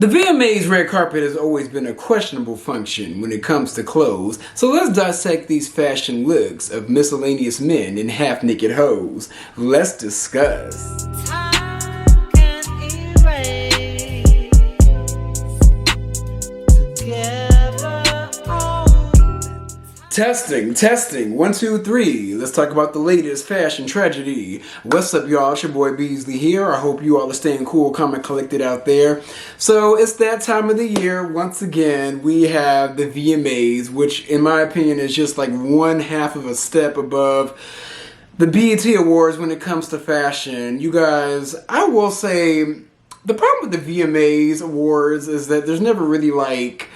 The VMA's red carpet has always been a questionable function when it comes to clothes, so let's dissect these fashion looks of miscellaneous men and half-naked hoes. Let's discuss. Testing, 1, 2, 3. Let's talk about the latest fashion tragedy. What's up, y'all? It's your boy Beasley here. I hope you all are staying cool, calm, and collected out there. So it's that time of the year. Once again, we have the VMAs, which in my opinion is just like one half of a step above the BET Awards when it comes to fashion. You guys, I will say, the problem with the VMAs Awards is that there's never really like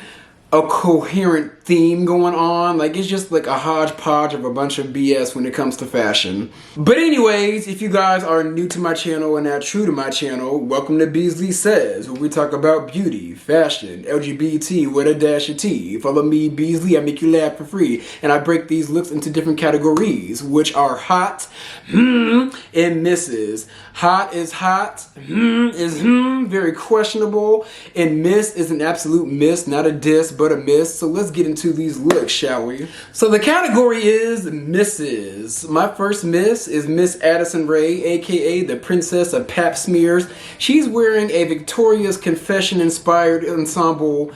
a coherent theme going on. Like, it's just like a hodgepodge of a bunch of BS when it comes to fashion. But anyways, if you guys are new to my channel and not true to my channel, welcome to Beasley Says, where we talk about beauty, fashion, LGBT with a dash of T. Follow me, Beasley, I make you laugh for free. And I break these looks into different categories, which are hot, and misses. Hot is hot, is very questionable, and miss is an absolute miss, not a diss, but a miss. So let's get into these looks, shall we? So the category is misses. My first miss is Miss Addison Rae, aka the Princess of Pap Smears. She's wearing a Victoria's Confession inspired ensemble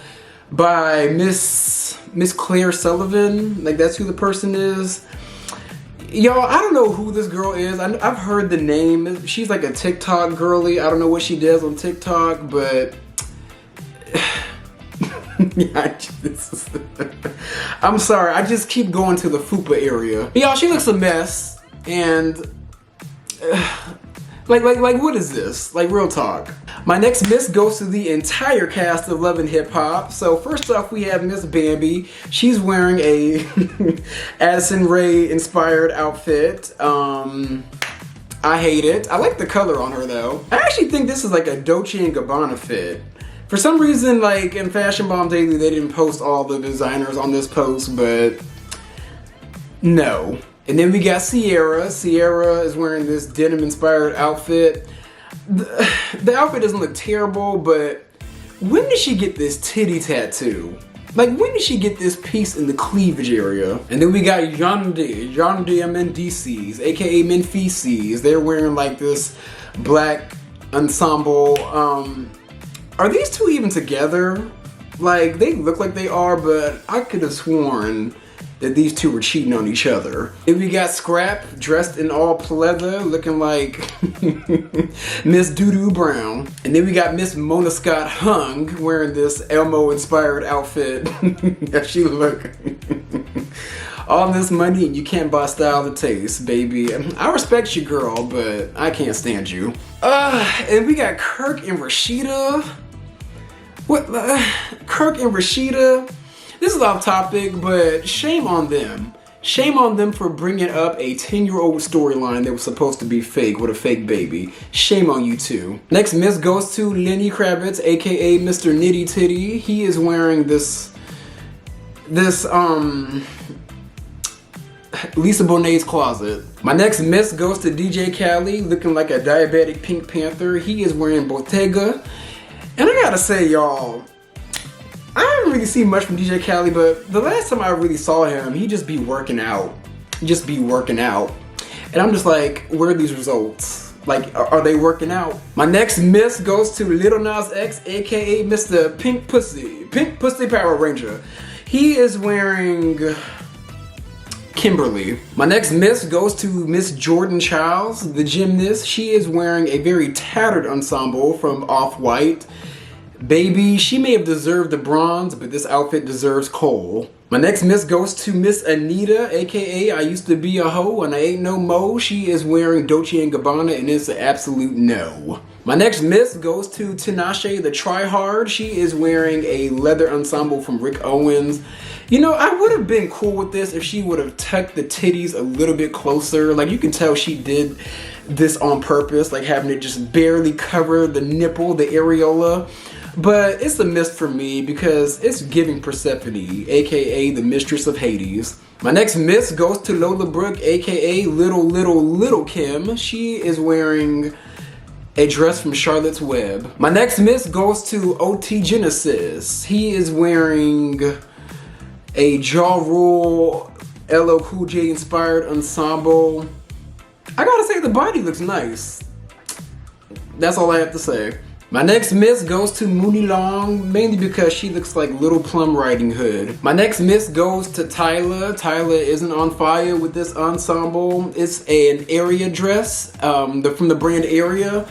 by Miss Claire Sullivan. Like, that's who the person is. Y'all, I don't know who this girl is. I've heard the name. She's like a TikTok girly. I don't know what she does on TikTok, but yeah, I'm sorry. I just keep going to the fupa area. But y'all, she looks a mess, and like what is this? Like, real talk. My next miss goes to the entire cast of Love and Hip Hop. So first off, we have Miss Bambi. She's wearing a Addison Rae inspired outfit. I hate it. I like the color on her though. I actually think this is like a Dolce & Gabbana fit. For some reason, like in Fashion Bomb Daily, they didn't post all the designers on this post, but no. And then we got Sierra. Sierra is wearing this denim inspired outfit. The outfit doesn't look terrible, but when did she get this titty tattoo? Like, when did she get this piece in the cleavage area? And then we got Yandi Mendices, aka Menfeces. They're wearing like this black ensemble. Are these two even together? Like, they look like they are, but I could have sworn that these two were cheating on each other. Then we got Scrap, dressed in all pleather, looking like Miss Doodoo Brown. And then we got Miss Mona Scott Hung, wearing this Elmo-inspired outfit. Yeah, she look all this money and you can't buy style or taste, baby. I respect you, girl, but I can't stand you. And we got Kirk and Rashida. What? Kirk and Rashida. This is off topic, but shame on them. Shame on them for bringing up a 10-year-old storyline that was supposed to be fake with a fake baby. Shame on you too. Next miss goes to Lenny Kravitz, aka Mr. Nitty Titty. He is wearing this Lisa Bonet's closet. My next miss goes to DJ Khaled, looking like a diabetic Pink Panther. He is wearing Bottega. And I gotta say, y'all, I haven't really seen much from DJ Khaled, but the last time I really saw him, he just be working out. Just be working out. And I'm just like, where are these results? Like, are they working out? My next miss goes to Lil Nas X, aka Mr. Pink Pussy Power Ranger. He is wearing Kimberly. My next miss goes to Miss Jordan Childs, the gymnast. She is wearing a very tattered ensemble from Off-White. Baby, she may have deserved the bronze, but this outfit deserves coal. My next miss goes to Miss Anita, aka I used to be a hoe and I ain't no mo. She is wearing Dolce & Gabbana and it's an absolute no. My next miss goes to Tinashe the Tryhard. She is wearing a leather ensemble from Rick Owens. You know, I would have been cool with this if she would have tucked the titties a little bit closer. Like, you can tell she did this on purpose, like having it just barely cover the nipple, the areola. But it's a miss for me because it's giving Persephone, aka the Mistress of Hades. My next miss goes to Lola Brooke, aka Little Kim. She is wearing a dress from Charlotte's Web. My next miss goes to OT Genesis. He is wearing a Ja Rule LL Cool J inspired ensemble. I gotta say the body looks nice. That's all I have to say. My next miss goes to Mooney Long, mainly because she looks like Little Plum Riding Hood. My next miss goes to Tyla. Tyla isn't on fire with this ensemble. It's an area dress from the brand Area.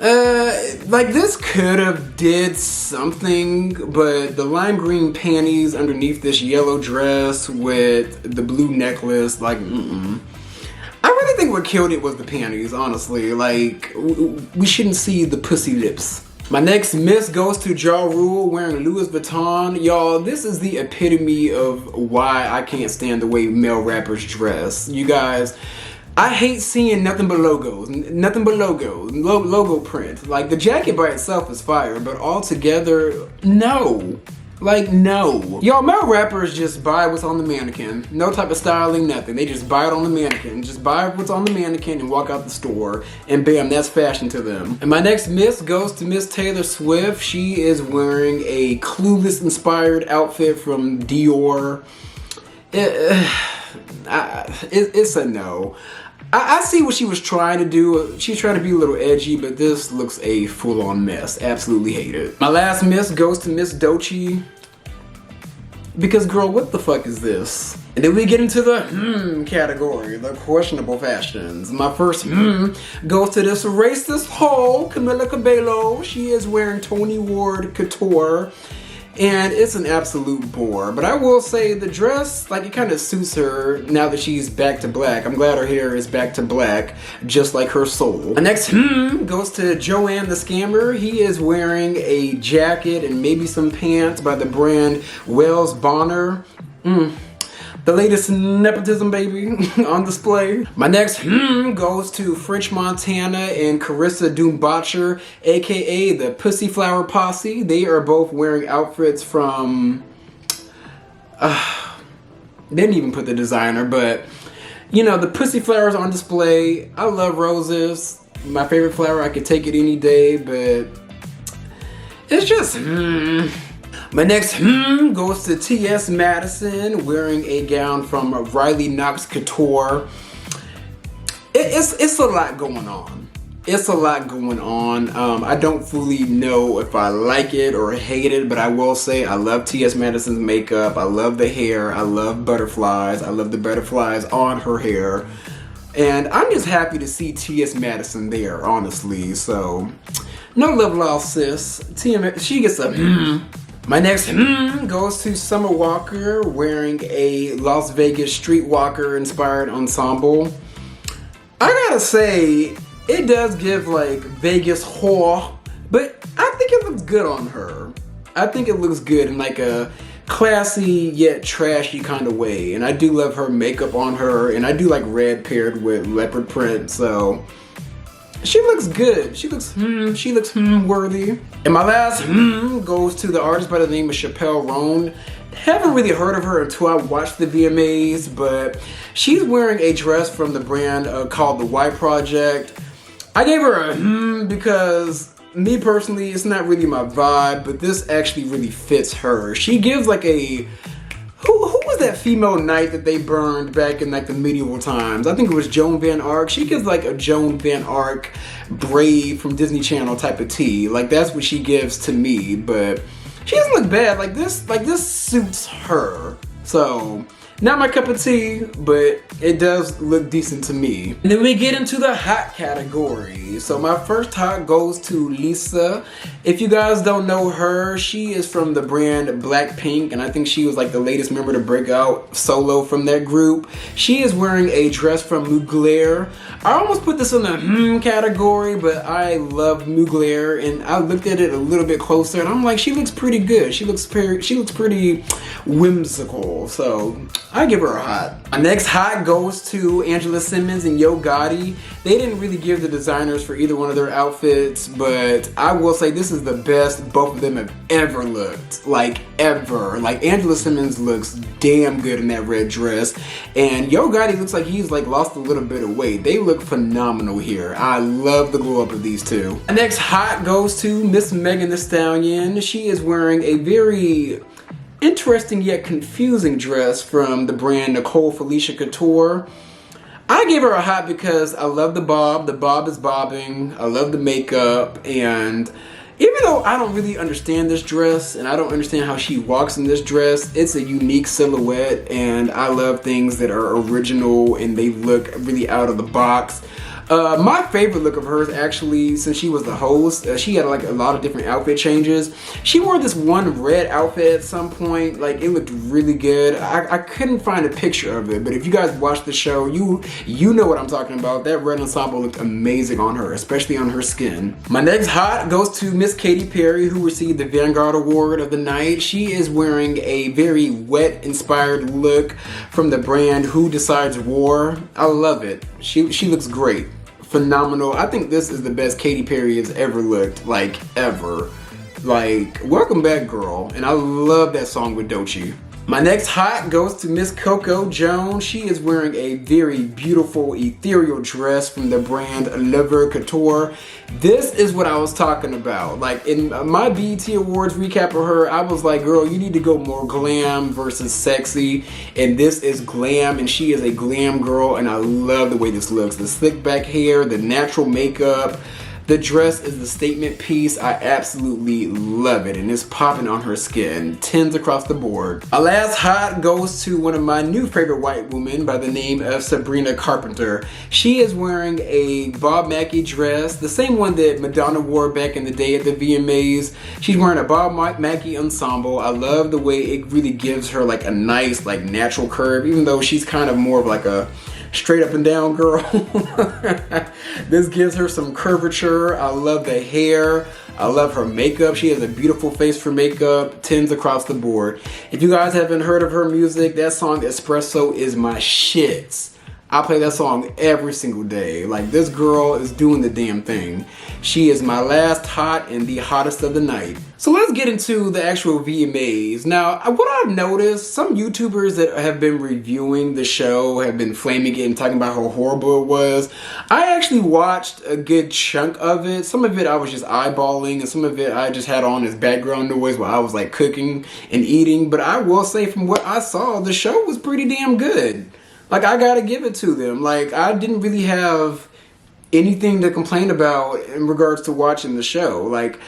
Like this could have did something, but the lime green panties underneath this yellow dress with the blue necklace, like, I really think what killed it was the panties, honestly. Like, we shouldn't see the pussy lips. My next miss goes to Ja Rule wearing Louis Vuitton. Y'all, this is the epitome of why I can't stand the way male rappers dress. You guys, I hate seeing nothing but logos, logo print. Like, the jacket by itself is fire, but all together, no. Like, no. Y'all, male rappers just buy what's on the mannequin. No type of styling, nothing. They just buy it on the mannequin. Just buy what's on the mannequin and walk out the store, and bam, that's fashion to them. And my next miss goes to Miss Taylor Swift. She is wearing a Clueless inspired outfit from Dior. It's a no. I see what she was trying to do. She's trying to be a little edgy, but this looks a full-on mess. Absolutely hate it. My last miss goes to Miss Doechii. Because, girl, what the fuck is this? And then we get into the category, the questionable fashions. My first goes to this racist hoe, Camila Cabello. She is wearing Tony Ward couture. And it's an absolute bore. But I will say the dress, like, it kind of suits her now that she's back to black. I'm glad her hair is back to black, just like her soul. The next goes to Joanne the Scammer. He is wearing a jacket and maybe some pants by the brand Wells Bonner. The latest nepotism baby on display. My next goes to French Montana and Carissa Doombotcher, aka the Pussy Flower Posse. They are both wearing outfits from, they didn't even put the designer, but you know, the Pussy Flowers on display. I love roses. My favorite flower, I could take it any day, but it's just My next goes to T.S. Madison wearing a gown from Riley Knox Couture. It's a lot going on. It's a lot going on. I don't fully know if I like it or hate it, but I will say I love T.S. Madison's makeup. I love the hair. I love butterflies. I love the butterflies on her hair. And I'm just happy to see T.S. Madison there, honestly. So, no love lost, sis. She gets a My next goes to Summer Walker wearing a Las Vegas Streetwalker inspired ensemble. I gotta say, it does give like Vegas whore, but I think it looks good on her. I think it looks good in like a classy yet trashy kind of way. And I do love her makeup on her, and I do like red paired with leopard print, so she looks good. She looks worthy. And my last goes to the artist by the name of Chappelle Roan. Haven't really heard of her until I watched the VMAs, but she's wearing a dress from the brand called The White Project. I gave her a because me personally, it's not really my vibe, but this actually really fits her. She gives like a, who was that female knight that they burned back in like the medieval times? I think it was Joan Van Arc. She gives like a Joan Van Arc Brave from Disney Channel type of tea. Like that's what she gives to me, but she doesn't look bad. Like this suits her. So, not my cup of tea, but it does look decent to me. And then we get into the hot category. So my first hot goes to Lisa. If you guys don't know her, she is from the brand Blackpink, and I think she was like the latest member to break out solo from that group. She is wearing a dress from Mugler. I almost put this in the category, but I love Mugler, and I looked at it a little bit closer, and I'm like, she looks pretty good. She looks pretty whimsical. So I give her a hot. My next hot goes to Angela Simmons and Yo Gotti. They didn't really give the designers for either one of their outfits, but I will say this is the best both of them have ever looked. Like, ever. Like, Angela Simmons looks damn good in that red dress, and Yo Gotti looks like he's like lost a little bit of weight. They look phenomenal here. I love the glow up of these two. My next hot goes to Miss Megan Thee Stallion. She is wearing a very interesting yet confusing dress from the brand Nicole Felicia Couture. I gave her a hot because I love the bob. The bob is bobbing. I love the makeup, and even though I don't really understand this dress and I don't understand how she walks in this dress, it's a unique silhouette, and I love things that are original and they look really out of the box. My favorite look of hers, actually, since she was the host, she had like a lot of different outfit changes. She wore this one red outfit at some point, like it looked really good. I couldn't find a picture of it, but if you guys watch the show, you know what I'm talking about. That red ensemble looked amazing on her, especially on her skin. My next hot goes to Miss Katy Perry, who received the Vanguard Award of the night. She is wearing a very wet inspired look from the brand Who Decides War. I love it. She looks great. Phenomenal. I think this is the best Katy Perry has ever looked, like ever. Like, welcome back, girl. And I love that song with Doechii. My next hot goes to Miss Coco Jones. She is wearing a very beautiful ethereal dress from the brand Lever Couture. This is what I was talking about. Like, in my BET Awards recap of her, I was like, girl, you need to go more glam versus sexy. And this is glam, and she is a glam girl, and I love the way this looks. The slick back hair, the natural makeup. The dress is the statement piece. I absolutely love it, and it's popping on her skin. 10s across the board. Our last hot goes to one of my new favorite white women by the name of Sabrina Carpenter. She is wearing a Bob Mackie dress, the same one that Madonna wore back in the day at the VMAs. She's wearing a Bob Mackie ensemble. I love the way it really gives her like a nice, like natural curve, even though she's kind of more of like a straight up and down girl. This gives her some curvature. I love the hair. I love her makeup. She has a beautiful face for makeup. 10s across the board. If you guys haven't heard of her music, that song Espresso is my shit. I play that song every single day. Like, this girl is doing the damn thing. She is my last hot and the hottest of the night. So let's get into the actual VMAs. Now, what I've noticed, some YouTubers that have been reviewing the show have been flaming it and talking about how horrible it was. I actually watched a good chunk of it. Some of it I was just eyeballing, and some of it I just had on as background noise while I was like cooking and eating. But I will say, from what I saw, the show was pretty damn good. Like, I gotta give it to them. Like, I didn't really have anything to complain about in regards to watching the show. Like,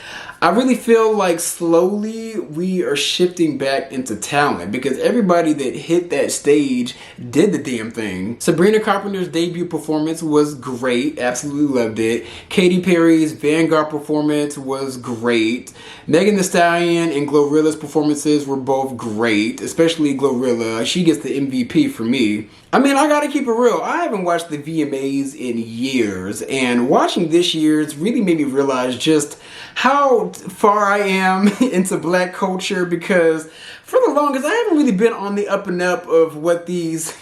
I really feel like slowly we are shifting back into talent, because everybody that hit that stage did the damn thing. Sabrina Carpenter's debut performance was great. Absolutely loved it. Katy Perry's Vanguard performance was great. Megan Thee Stallion and Glorilla's performances were both great, especially Glorilla. She gets the MVP for me. I mean, I gotta keep it real. I haven't watched the VMAs in years, and watching this year's really made me realize just how far I am into black culture, because for the longest I haven't really been on the up and up of what these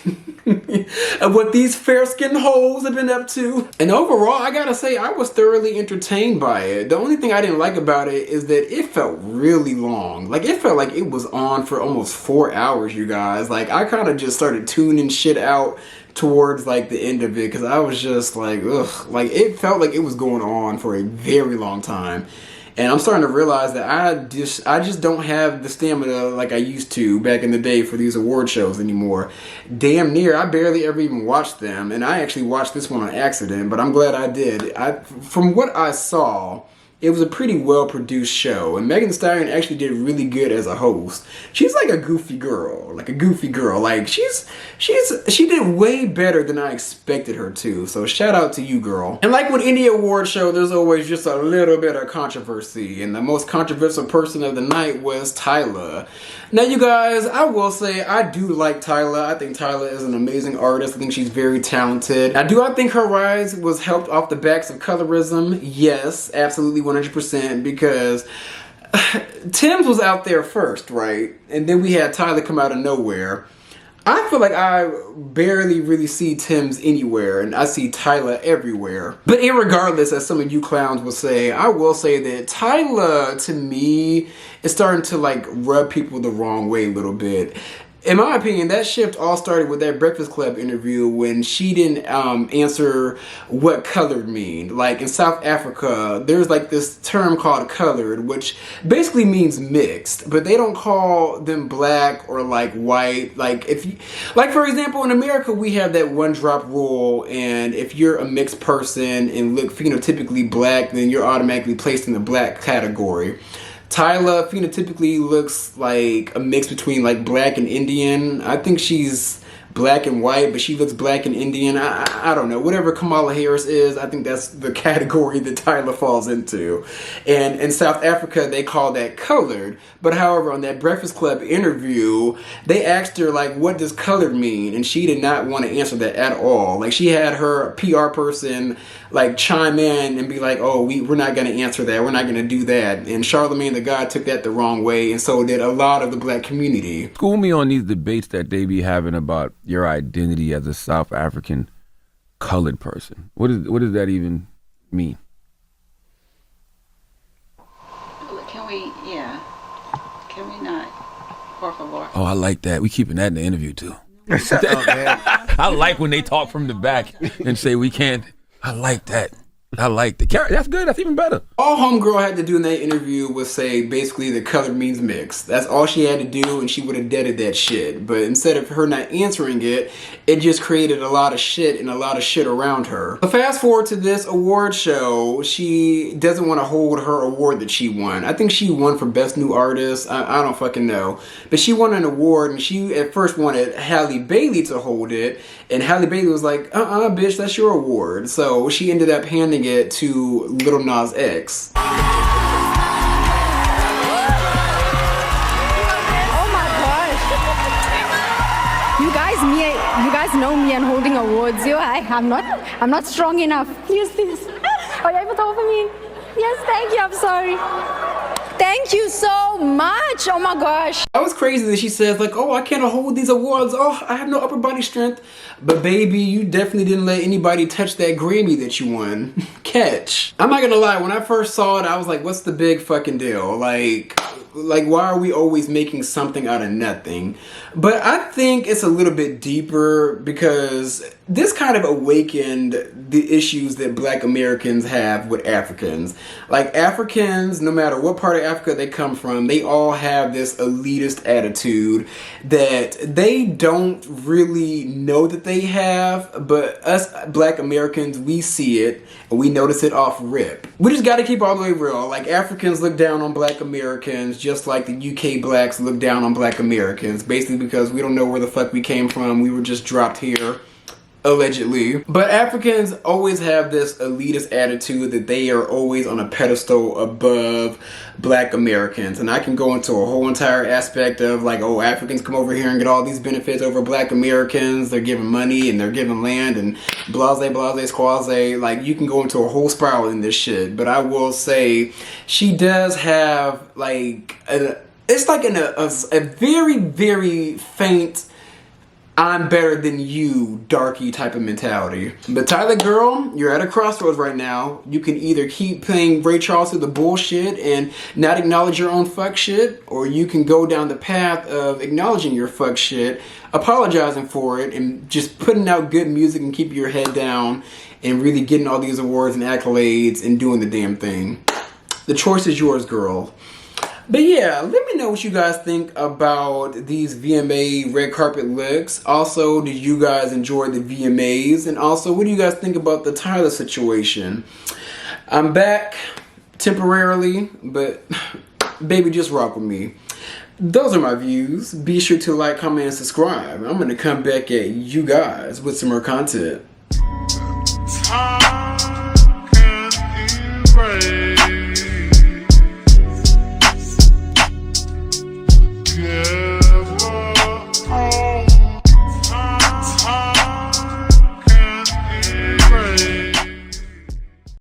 fair-skinned hoes have been up to. And overall, I gotta say, I was thoroughly entertained by it. The only thing I didn't like about it is that it felt really long. Like, it felt like it was on for almost 4 hours, you guys. Like, I kind of just started tuning shit out towards like the end of it, because I was just like, ugh. Like, it felt like it was going on for a very long time. And I'm starting to realize that I just don't have the stamina like I used to back in the day for these award shows anymore. Damn near, I barely ever even watched them. And I actually watched this one on accident, but I'm glad I did. From what I saw, it was a pretty well-produced show, and Megan Thee Stallion actually did really good as a host. She's like a goofy girl, Like, she did way better than I expected her to, so shout out to you, girl. And like with any award show, there's always just a little bit of controversy, and the most controversial person of the night was Tyla. Now, you guys, I will say, I do like Tyla. I think Tyla is an amazing artist. I think she's very talented. Now, do I think her rise was helped off the backs of colorism? Yes, absolutely 100%, because Tim's was out there first, right? And then we had Tyla come out of nowhere. I feel like I barely really see Tim's anywhere, and I see Tyla everywhere. But irregardless, as some of you clowns will say, I will say that Tyla, to me, is starting to like rub people the wrong way a little bit. In my opinion, that shift all started with that Breakfast Club interview when she didn't answer what colored mean. Like in South Africa, there's like this term called colored, which basically means mixed, but they don't call them black or like white. Like if you, like for example, in America, we have that one drop rule, and if you're a mixed person and look phenotypically black, then you're automatically placed in the black category. Tyla phenotypically looks like a mix between like black and Indian. I think she's black and white, but she looks black and Indian. I don't know. Whatever Kamala Harris is, I think that's the category that Tyla falls into. And in South Africa, they call that colored. But however, on that Breakfast Club interview, they asked her, like, what does colored mean? And she did not want to answer that at all. Like, she had her PR person, like, chime in and be like, oh, we're not going to answer that. We're not going to do that. And Charlamagne the God took that the wrong way, and so did a lot of the black community. School me on these debates that they be having about your identity as a South African colored person. What does that even mean? Can we not? Por favor. Oh, I like that. We keeping that in the interview too. Shut up, man. I like when they talk from the back and say we can't. I like that. I like the carrot. That's good. That's even better. All homegirl had to do in that interview was say basically the color means mixed. That's all she had to do, and she would have deaded that shit. But instead of her not answering it, it just created a lot of shit and a lot of shit around her. But fast forward to this award show, she doesn't want to hold her award that she won. I think she won for Best New Artist. I don't fucking know. But she won an award, and she at first wanted Halle Bailey to hold it, and Halle Bailey was like, bitch, that's your award. So she ended up handing it to Lil Nas X. Oh my gosh. You guys know me and holding awards. I'm not strong enough. Please. Are you able to offer me? Yes, thank you. I'm sorry. Thank you so much. Oh my gosh. That was crazy that she says like, oh, I can't hold these awards. Oh, I have no upper body strength. But baby, you definitely didn't let anybody touch that Grammy that you won. Catch. I'm not gonna lie, when I first saw it, I was like, what's the big fucking deal? Like why are we always making something out of nothing? But I think it's a little bit deeper because this kind of awakened the issues that black Americans have with Africans. Like Africans, no matter what part of Africa they come from, they all have this elitist attitude that they don't really know that they have, but us black Americans, we see it and we notice it off rip. We just gotta keep all the way real. Like Africans look down on black Americans just like the UK blacks look down on black Americans, basically because we don't know where the fuck we came from. We were just dropped here. Allegedly. But Africans always have this elitist attitude that they are always on a pedestal above black Americans. And I can go into a whole entire aspect of like, oh, Africans come over here and get all these benefits over black Americans. They're giving money and they're giving land and blase, squaze. Like, you can go into a whole spiral in this shit. But I will say, she does have like, it's like a very, very faint I'm better than you, darky type of mentality. But Tyla girl, you're at a crossroads right now. You can either keep playing Ray Charles through the bullshit and not acknowledge your own fuck shit, or you can go down the path of acknowledging your fuck shit, apologizing for it, and just putting out good music and keep your head down and really getting all these awards and accolades and doing the damn thing. The choice is yours, girl. But yeah, let me know what you guys think about these VMA red carpet looks. Also, did you guys enjoy the VMAs? And also, what do you guys think about the Tyla situation? I'm back temporarily, but baby, just rock with me. Those are my views. Be sure to like, comment, and subscribe. I'm going to come back at you guys with some more content.